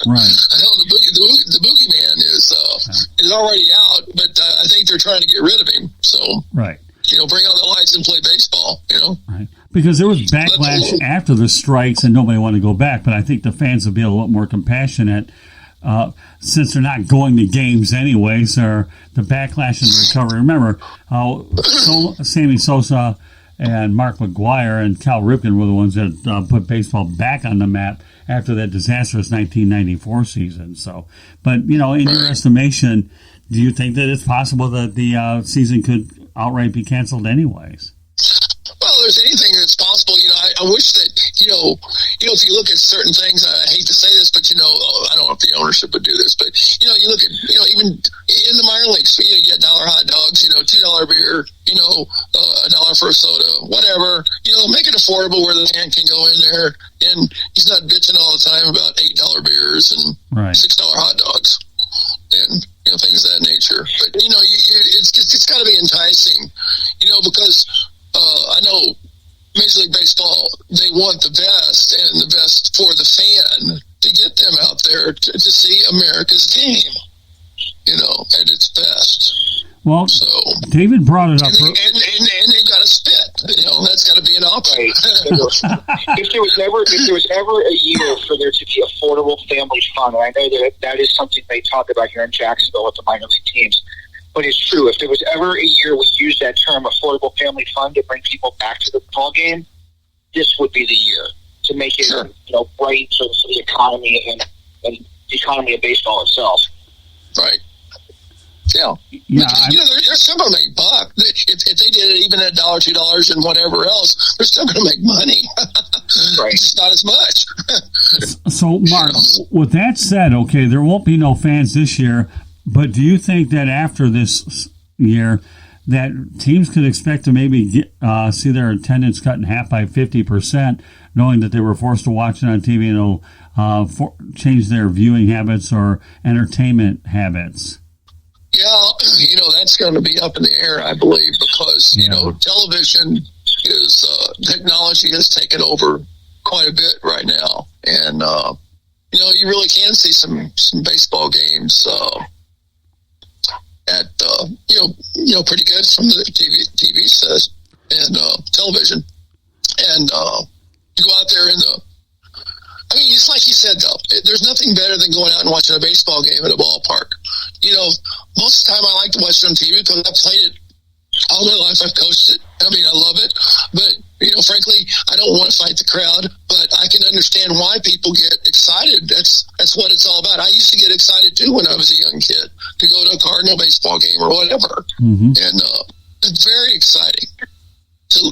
Right. I know the boogeyman is already out, but I think they're trying to get rid of him. So, right. Bring on the lights and play baseball, Right. Because there was backlash after the strikes and nobody wanted to go back, but I think the fans would be a lot more compassionate since they're not going to games anyways, or the backlash and recovery. Remember, Sammy Sosa and Mark McGwire and Cal Ripken were the ones that put baseball back on the map after that disastrous 1994 season. So, but, in your estimation, do you think that it's possible that the season could outright be canceled anyways? Well, there's anything that's possible. I wish that, if you look at certain things, I hate to say this, but, I don't know if the ownership would do this, but, you look at, even in the minor leagues, you get $1 hot dogs, $2 beer, $1 for a soda, whatever. Make it affordable where the fan can go in there and he's not bitching all the time about $8 beers and $6 hot dogs and, things of that nature. But, it's got to be enticing, because I know Major League Baseball, they want the best and the best for the fan to get them out there to see America's game, at its best. Well, so, David brought it up. And they got to spit. That's got to be an option. Right. If there was ever a year for there to be affordable family fun, and I know that is something they talk about here in Jacksonville with the minor league teams, but it's true. If there was ever a year we use that term affordable family fun to bring people back to the ball game, this would be the year to make it bright for the economy and the economy of baseball itself. Right. Yeah. They're still going to make buck. If they did it even at $1, $2, and whatever else, they're still going to make money. Right. Just not as much. So, Mark, with that said, okay, there won't be no fans this year, but do you think that after this year that teams could expect to maybe see their attendance cut in half by 50%, knowing that they were forced to watch it on TV, and it'll change their viewing habits or entertainment habits? Yeah, that's going to be up in the air, I believe, because, television is, technology has taken over quite a bit right now. And, you really can see some baseball games, at, pretty good from the TV set and, television. And, you go out there it's like you said, though, there's nothing better than going out and watching a baseball game at a ballpark. Most of the time I like to watch it on TV because I've played it all my life. I've coached it. I love it. But, frankly, I don't want to fight the crowd, but I can understand why people get excited. That's what it's all about. I used to get excited, too, when I was a young kid, to go to a Cardinal baseball game or whatever. Mm-hmm. And it's very exciting to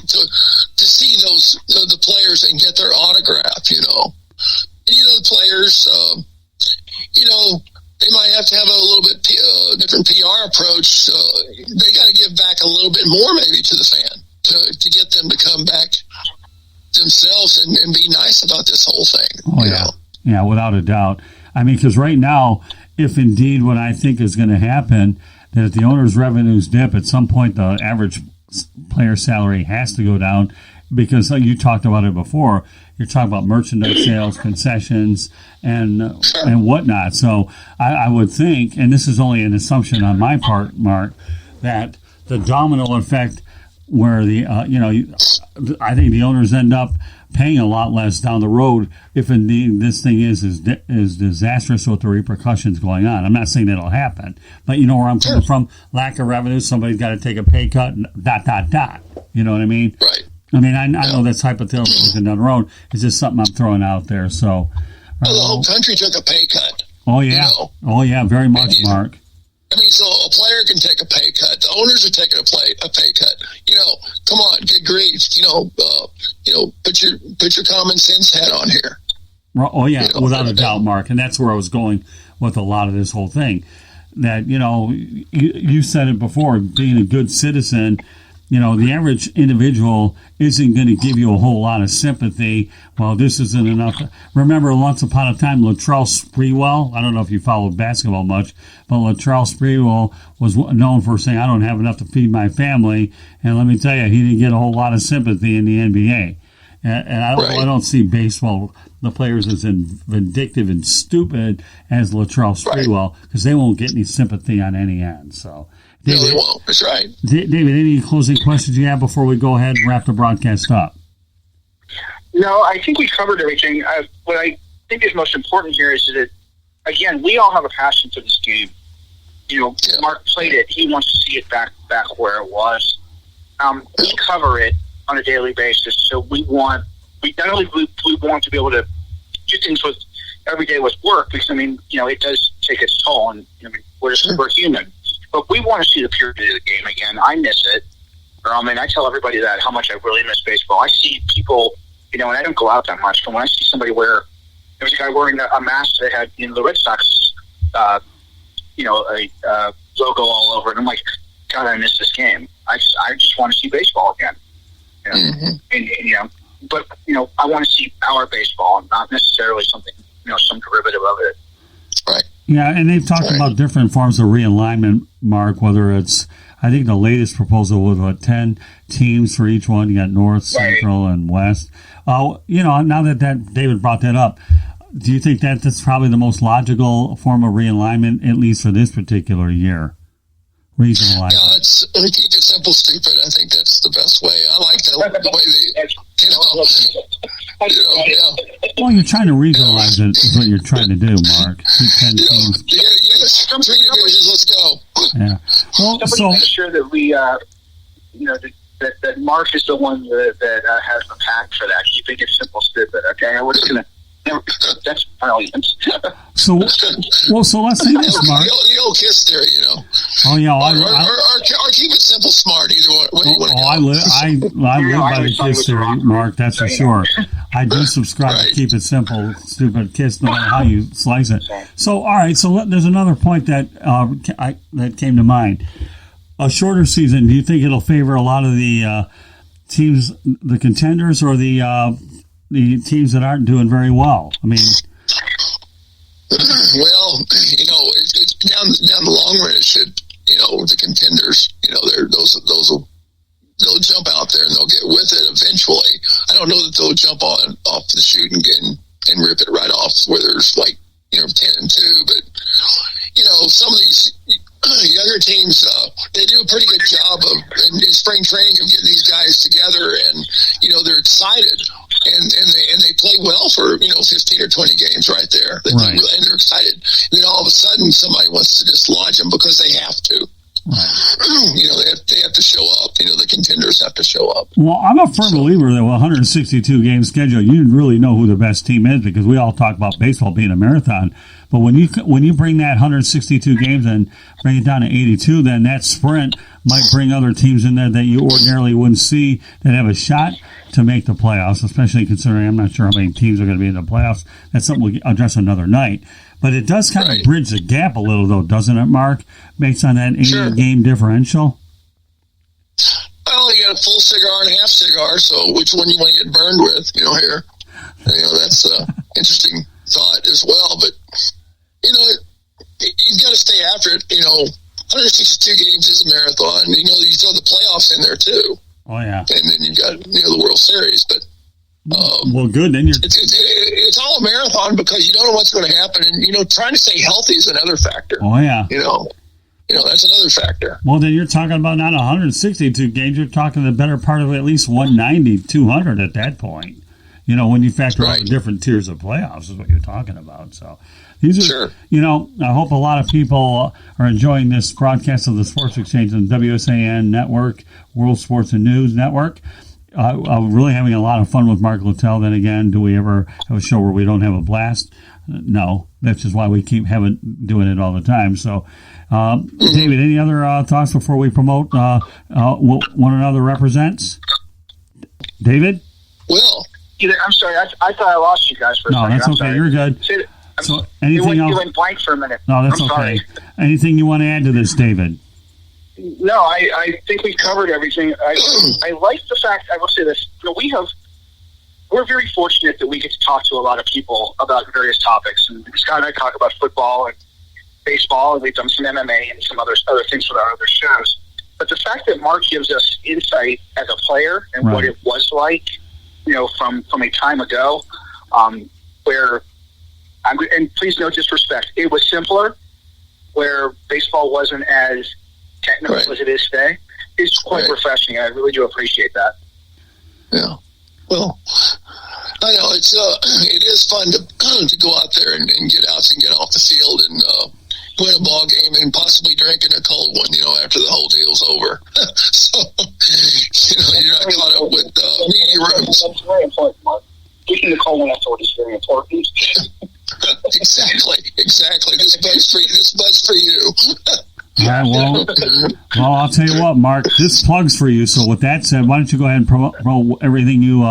see the players and get their autograph, And, the players, they might have to have a little bit different PR approach. They got to give back a little bit more maybe to the fan to get them to come back themselves and be nice about this whole thing. Oh, yeah. Yeah, without a doubt. Because right now, if indeed what I think is going to happen, that if the owner's revenues dip, at some point the average player salary has to go down, because you talked about it before. You're talking about merchandise sales, concessions, and whatnot. So I would think, and this is only an assumption on my part, Mark, that the domino effect, where I think the owners end up paying a lot less down the road if indeed this thing is disastrous with the repercussions going on. I'm not saying that'll happen, but you know where I'm coming from. Lack of revenue, somebody's got to take a pay cut. Dot. You know what I mean? Right. I know that's hypothetical down the road. It's just something I'm throwing out there. So, the whole country took a pay cut. Oh yeah, oh yeah, very much, Mark. So a player can take a pay cut. The owners are taking a pay cut. Come on, good grief. Put your common sense hat on here. Oh yeah, without a doubt, Mark. And that's where I was going with a lot of this whole thing. That you said it before, being a good citizen. The average individual isn't going to give you a whole lot of sympathy. Well, this isn't enough. Remember, once upon a time, Latrell Sprewell, I don't know if you followed basketball much, but Latrell Sprewell was known for saying, I don't have enough to feed my family. And let me tell you, he didn't get a whole lot of sympathy in the NBA. And I don't see baseball, the players, as vindictive and stupid as Latrell Sprewell, because they won't get any sympathy on any end. So. David, no, they won't. That's right. David, any closing questions you have before we go ahead and wrap the broadcast up? No, I think we covered everything. What I think is most important here is that, again, we all have a passion for this game. Mark played it. He wants to see it back where it was. We cover it on a daily basis, so we want to be able to do things with every day with work, because it does take its toll, and we're human. But we want to see the purity of the game again. I miss it. I tell everybody that, how much I really miss baseball. I see people, and I don't go out that much, but when I see somebody there was a guy wearing a mask that had, the Red Sox, a logo all over it. I'm like, God, I miss this game. I just want to see baseball again. But I want to see our baseball, not necessarily something, some derivative of it. Right. Yeah, and they've talked about different forms of realignment, Mark, whether it's, I think the latest proposal was 10 teams for each one. You got North, Central, and West. Now that David brought that up, do you think that's probably the most logical form of realignment, at least for this particular year? Regionalized. Yeah, keep it simple, stupid. I think that's the best way. I like the way they, Well, you're trying to regionalize it, is what you're trying to do, Mark. Keep 10 teams. Yes, 3 divisions, let's go. Yeah. Well, so make sure that we, that Mark is the one that has the pack for that. Keeping it simple, stupid. Okay, I was gonna. That's brilliant. So let's say this, Mark. The old KISS theory, Oh yeah, or keep it simple, smart. Either one. I live by the KISS theory, Mark. That's for sure. I do subscribe to keep it simple, stupid KISS, no matter how you slice it. So all right, so there's another point that that came to mind. a shorter season, do you think it'll favor a lot of the teams, the contenders, or the teams that aren't doing very well? I mean, well, it's down the long run. It should, the contenders, they'll jump out there and they'll get with it eventually. I don't know that they'll jump off the chute and rip it right off where there's 10-2, but some of these younger teams, they do a pretty good job in spring training of getting these guys together, and they're excited, and they play well for 15 or 20 games right there. They play and they're excited. And then all of a sudden, somebody wants to dislodge them because they have to. Right. They have to show up. The contenders have to show up. Well, I'm a firm believer that with a 162-game schedule, you really know who the best team is, because we all talk about baseball being a marathon. But when you bring that 162 games and bring it down to 82, then that sprint might bring other teams in there that you ordinarily wouldn't see that have a shot to make the playoffs, especially considering I'm not sure how many teams are going to be in the playoffs. That's something we'll address another night. But it does kind of bridge the gap a little, though, doesn't it, Mark, based on that 80-game differential? Well, you got a full cigar and a half cigar, so which one you want to get burned with, here? That's an interesting thought as well. But, you've got to stay after it. 162 games is a marathon. You throw the playoffs in there, too. Oh, yeah. And then you've got, the World Series. But well, good. Then it's all a marathon because you don't know what's going to happen, and trying to stay healthy is another factor. Oh yeah, that's another factor. Well, then you're talking about not 162 games. You're talking the better part of at least 190, 200 at that point. When you factor all the different tiers of playoffs is what you're talking about. So these are, I hope a lot of people are enjoying this broadcast of the Sports Exchange on WSAN Network, World Sports and News Network. I'm really having a lot of fun with Mark Littell. Then again, do we ever have a show where we don't have a blast? No, that's just why we keep doing it all the time. So, David, any other thoughts before we promote what one another represents? David? Will. I'm sorry, I thought I lost you guys for a second. No, that's okay. Sorry. You're good. So, anything else? You went blank for a minute. No, that's okay. Sorry. Anything you want to add to this, David? No, I think we covered everything. I like the fact, I will say this, we're very fortunate that we get to talk to a lot of people about various topics. And Scott and I talk about football and baseball, and we've done some MMA and some other things with our other shows. But the fact that Mark gives us insight as a player and what it was like, from a time ago, where, and please no disrespect, it was simpler, where baseball wasn't as technical as it is today. It's quite refreshing. I really do appreciate that. Yeah. Well, I know it is fun to go out there and get out and get off the field and win a ball game and possibly drinking a cold one, after the whole deal's over. So, you're not caught up with media rooms. That's very important, Mark. Drinking the cold one afterward is very important. Exactly. This buzz for you. Yeah, well, I'll tell you what, Mark, this plug's for you. So with that said, why don't you go ahead and promote everything you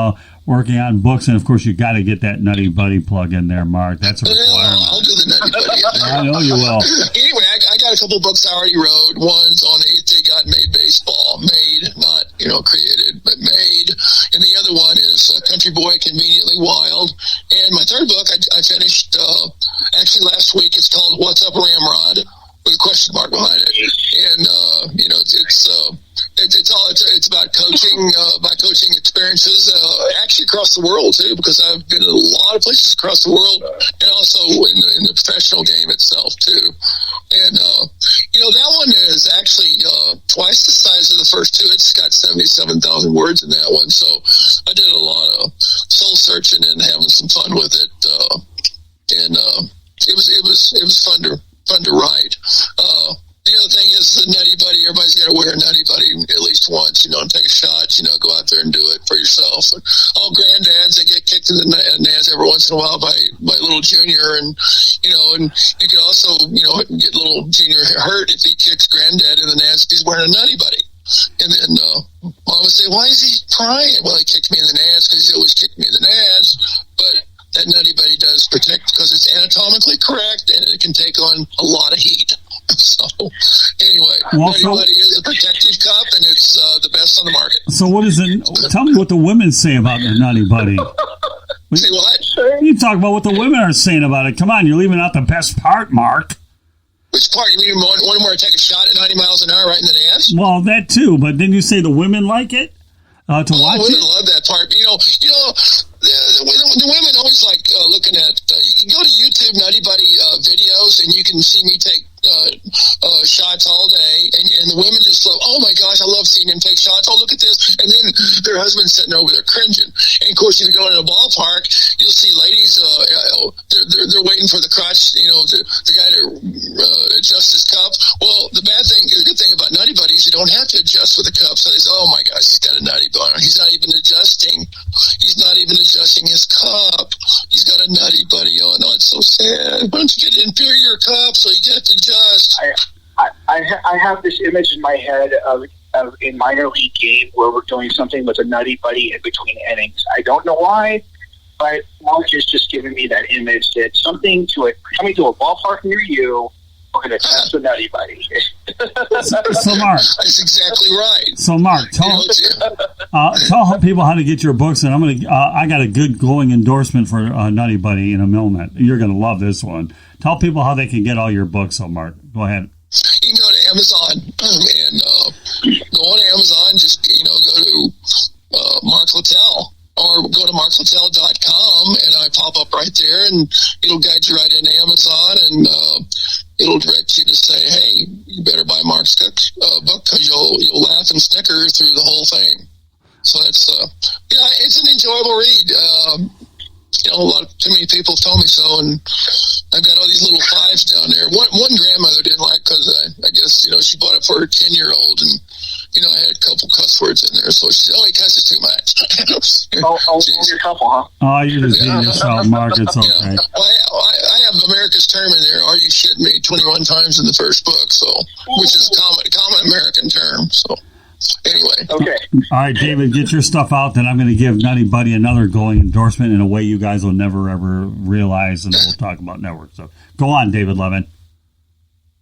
working on, books, and of course you got to get that Nutty Buddy plug in there, Mark. That's a requirement. I'll do the Nutty Buddy. I know you will. Anyway, I got a couple books I already wrote. One's on the 8th Day God Made Baseball. Made, not created, but made. And the other one is Country Boy Conveniently Wild. And my third book I finished actually last week. It's called What's Up Ramrod, with a question mark behind it, and it's about coaching experiences, actually across the world too, because I've been in a lot of places across the world, and also in the professional game itself too. And that one is actually twice the size of the first two. It's got 77,000 words in that one, so I did a lot of soul searching and having some fun with it, and it was fun to write. The other thing is the Nutty Buddy. Everybody's got to wear a Nutty Buddy at least once, take a shot, go out there and do it for yourself. And all granddads, they get kicked in the nads every once in a while by little Junior, and you can also, get little Junior hurt if he kicks granddad in the nads if he's wearing a Nutty Buddy. And then Mom would say, why is he crying? Well, he kicked me in the nads because he always kicked me in the nads, but that Nutty Buddy does protect because it's anatomically correct and it can take on a lot of heat. So, anyway, Nutty Buddy is a protective cup, and it's the best on the market. So what is it? Tell me what the women say about the Nutty Buddy. Say what? You talk about what the women are saying about it. Come on, you're leaving out the best part, Mark. Which part? You mean one more take a shot at 90 miles an hour right in the ass? Well, that too, but didn't you say the women like it? To watch women it? love that part. You know, the women always like looking at. You can go to YouTube Nutty Buddy videos, and you can see me take shots all day, and the women just love. Oh my gosh, I love seeing him take shots. Oh, look at this, and then their husband's sitting over there cringing. And of course, if you go in a ballpark, you'll see ladies. They're waiting for the crotch. The guy to adjust his cup. Well, the good thing about Nutty Buddy is you don't have to adjust with the cup. So they say, oh my gosh, he's got a nutty buddy. He's not even adjusting. He's not even adjusting his cup. He's got a Nutty Buddy. Oh no, it's so sad. Why don't you get an inferior cup so you get to adjust? I have this image in my head of a minor league game where we're doing something with a Nutty Buddy in between innings. I don't know why, but Mark is just giving me that image that coming to a ballpark near you, we're going to test the Nutty Buddy. So Mark, that's exactly right. So Mark, tell people how to get your books, and I got a good glowing endorsement for Nutty Buddy in a moment. You're going to love this one. Tell people how they can get all your books. So Mark, go ahead. You can go to Amazon and go on Amazon. Just go to Mark Littell, or go to marklittell.com, and I pop up right there, and it'll guide you right into Amazon, and it'll direct you to say, hey, you better buy Mark's book because you'll laugh and snicker through the whole thing. So it's an enjoyable read. Too many people have told me so, and I've got all these little fives down there. One grandmother didn't like because I guess she bought it for her 10-year-old, and I had a couple cuss words in there, so she said, "Oh, he cusses too much." Only a couple, huh? Oh, you're just being yourself, Mark. It's okay. Yeah. Well, I have America's term in there. Are you shitting me? 21 times in the first book, which is a common American term. So. Anyway. Okay. All right, David, get your stuff out. Then I'm going to give Nutty Buddy another glowing endorsement in a way you guys will never, ever realize, and then we'll talk about networks. So go on, David Levin.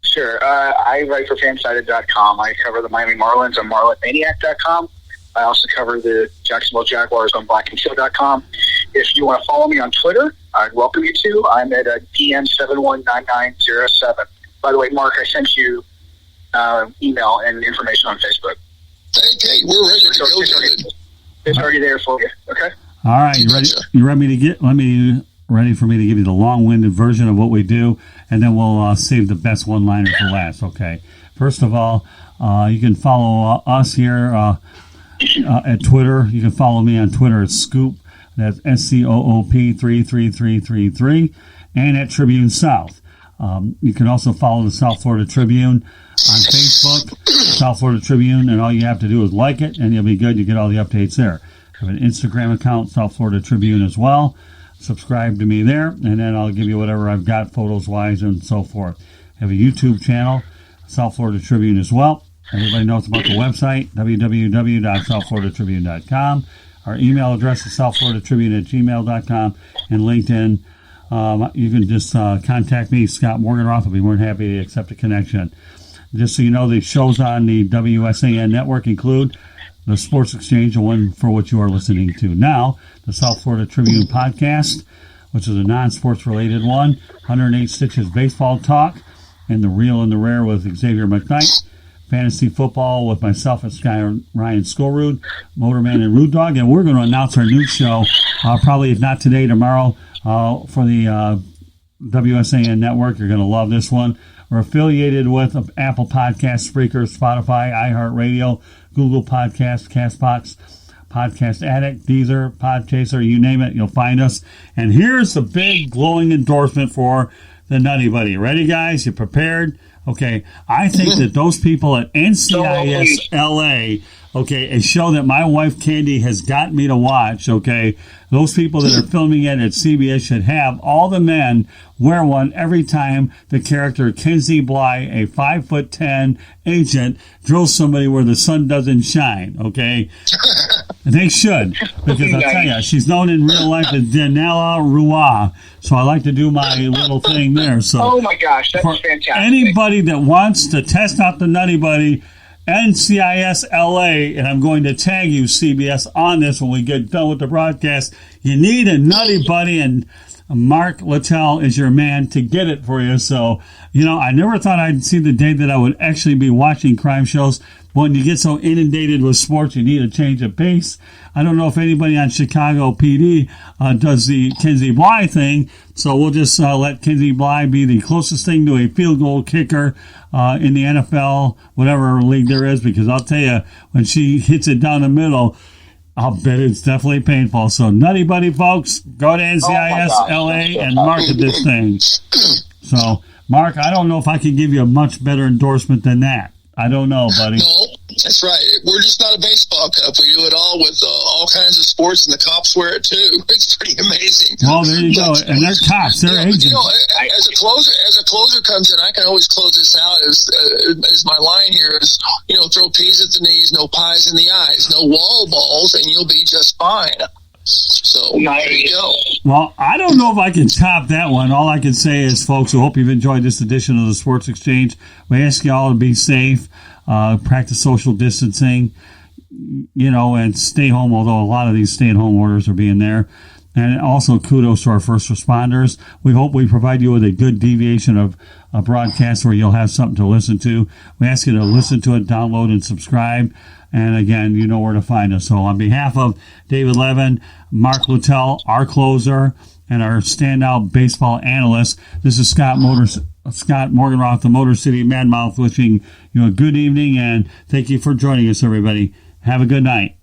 Sure. I write for fansided.com. I cover the Miami Marlins on marlinmaniac.com. I also cover the Jacksonville Jaguars on blackandteal.com. If you want to follow me on Twitter, I'd welcome you to. I'm at DM719907. By the way, Mark, I sent you email and information on Facebook. Okay, we're ready to go. It's already there for you. Okay. All right, you ready? You ready for me to give you the long-winded version of what we do, and then we'll save the best one-liner for last. Okay. First of all, you can follow us here at Twitter. You can follow me on Twitter at Scoop. That's SCOOP 33333, and at Tribune South. You can also follow the South Florida Tribune on Facebook, South Florida Tribune, and all you have to do is like it, and you'll be good. You get all the updates there. I have an Instagram account, South Florida Tribune, as well. Subscribe to me there, and then I'll give you whatever I've got photos-wise and so forth. I have a YouTube channel, South Florida Tribune, as well. Everybody knows about the website, www.southfloridatribune.com. Our email address is southfloridatribune@gmail.com, and LinkedIn. You can just contact me, Scott Morgenroth. I'll be more than happy to accept a connection. Just so you know, the shows on the WSAN network include the Sports Exchange, the one for which you are listening to now, the South Florida Tribune podcast, which is a non-sports related one, 108 Stitches Baseball Talk, and the Real and the Rare with Xavier McKnight, Fantasy Football with myself and Ryan Skolrud, Motorman and Rude Dog, and we're going to announce our new show, probably if not today, tomorrow, for the WSAN network. You're going to love this one. We're affiliated with Apple Podcasts, Spreaker, Spotify, iHeartRadio, Google Podcasts, CastBox, Podcast Addict, Deezer, Podchaser, you name it, you'll find us. And here's the big glowing endorsement for the Nutty Buddy. Ready, guys? You prepared? Okay, I think that those people at NCIS LA, okay, a show that my wife Candy has got me to watch, okay, those people that are filming it at CBS should have all the men wear one every time the character Kenzie Bly, a 5'10" agent, drills somebody where the sun doesn't shine, okay? They should, because I'll tell you, she's known in real life as Danella Rua. So I like to do my little thing there. So, oh my gosh, that's for fantastic. anybody that wants to test out the Nutty Buddy, NCIS LA, and I'm going to tag you, CBS, on this when we get done with the broadcast. You need a Nutty Buddy, and Mark Littell is your man to get it for you. So, I never thought I'd see the day that I would actually be watching crime shows. When you get so inundated with sports, you need a change of pace. I don't know if anybody on Chicago PD does the Kenzie Bly thing, so we'll just let Kenzie Bly be the closest thing to a field goal kicker in the NFL, whatever league there is, because I'll tell you, when she hits it down the middle, I'll bet it's definitely painful. So, Nutty Buddy, folks, go to NCIS LA and market this thing. So, Mark, I don't know if I can give you a much better endorsement than that. I don't know, buddy. No, that's right. We're just not a baseball cup. We do it all with all kinds of sports, and the cops wear it too. It's pretty amazing. Well, there you go. And they're cops. They're agents. As a closer comes in, I can always close this out as my line here is, throw peas at the knees, no pies in the eyes, no wall balls, and you'll be just fine. So there you go. Well, I don't know if I can top that one. All I can say is, folks, I hope you've enjoyed this edition of the Sports Exchange. We ask you all to be safe, practice social distancing, and stay home, although a lot of these stay-at-home orders are being there. And also kudos to our first responders. We hope we provide you with a good deviation of a broadcast where you'll have something to listen to. We ask you to listen to it, download, and subscribe. And again, you know where to find us. So on behalf of David Levin, Mark Littell, our closer, and our standout baseball analyst, this is Scott Morganroth, the Motor City Madmouth, wishing you a good evening, and thank you for joining us, everybody. Have a good night.